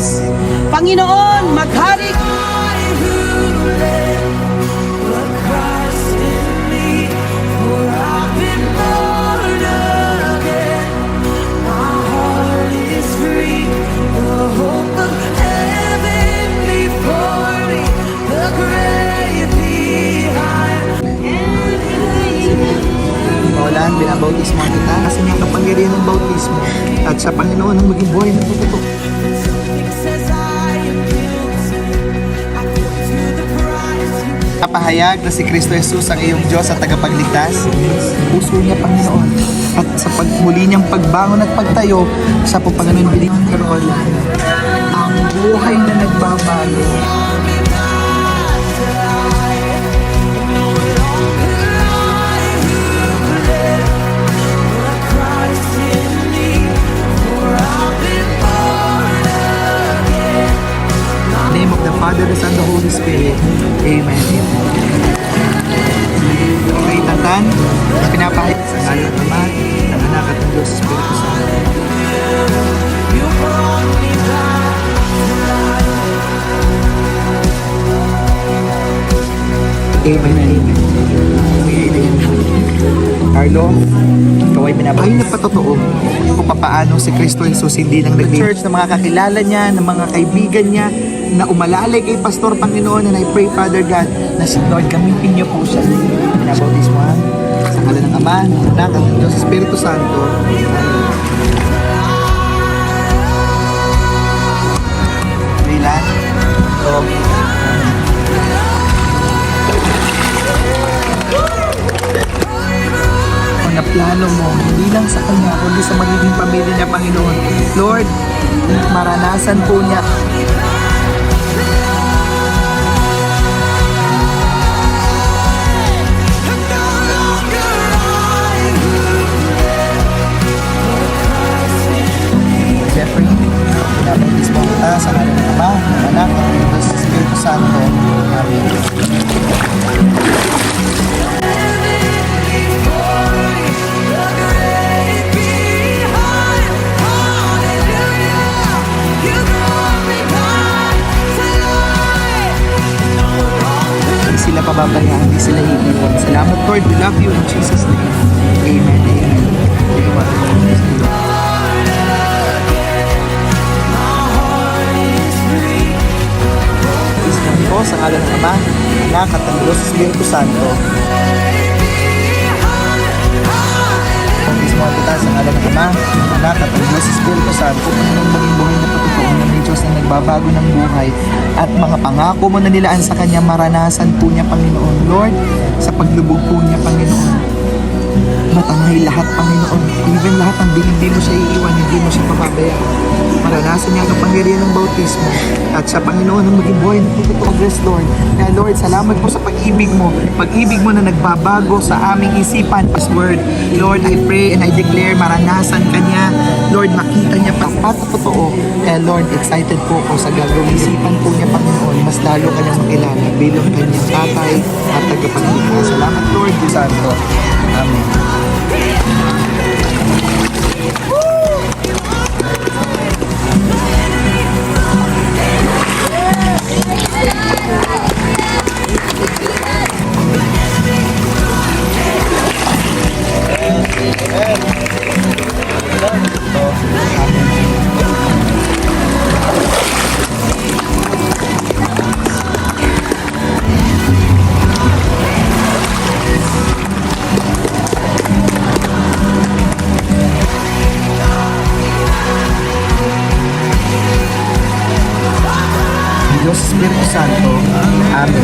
ligtas. Panginoon, maghari. Paulan, binabautismo kita kasi may kapangyarihan ng bautismo at sa Panginoon ang maging buhay na totoo. Kapahayag na si Kristo Jesus ang iyong Diyos at tagapagligtas, puso niya Panginoon at sa pagmuli niyang pagbangon at pagtayo sa Panginoon bilang karola, ang buhay na nagbabago. Father, the Son, the Holy Spirit. Amen. Okay, tantan, pinapahit sa ngalan ng Ama, ng Anak at ng Diyos, Espiritu Santo. Amen. Carlo, ikaw ay binabay. Ay napatotoo kung paano si Kristo Jesus hindi lang nag-church na mga kakilala niya, ng mga kaibigan niya, na umalalay kay Pastor Panginoon, and I pray, Father God, na si Lord, gamitin niyo po siya. Binabautismohan sa ngalan ng Ama, ng Anak, at ng Diyos, Espiritu Santo. Relax. Na plano mo, hindi lang sa Kanya, kundi sa magiging pamilya niya, Panginoon. Lord, maranasan po niya Jeffrey, pinabautismo kita sa ngalan ng Ama, ng Anak, at ng Diyos, Espiritu Santo. Amen. Sila pababayaan, hindi sila iiwan. Salamat, Lord. We love you in Jesus' name. Amen. Amen. Isang po sa ngalan ng Ama, Anak at ng Diyos, Espiritu Santo. Pagkismo kita sa ngalan ng Ama, Anak at ng Diyos, Espiritu Santo. Panginoon, maging buhay na patotoo na may Diyos na nagbabago ng buhay at mga pangako mo na nilaan sa Kanya, maranasan po niya, Panginoon. Lord, sa paglubog po niya, Panginoon, matangay lahat, Panginoon. Even lahat ng hindi mo siya iiwan, hindi mo siya pababayaan. Maranasan niya ang kapangyarihan ng bautismo at sa Panginoon ang maging buhay na totoo. Bless, Lord. Kaya Lord, salamat po sa pag-ibig mo. Pag-ibig mo na nagbabago sa aming isipan. This word, Lord, I pray and I declare, maranasan ka niya. Lord, makita niya pa totoo. Kaya Lord, excited po ako sa gagawin isipan po niya, Panginoon. Mas lalo kanyang makilala bilang kanyang tatay at tagapagligtas. Salamat, Lord, Diyos Santo. Amen. Diyos, Espiritu Santo. Amen.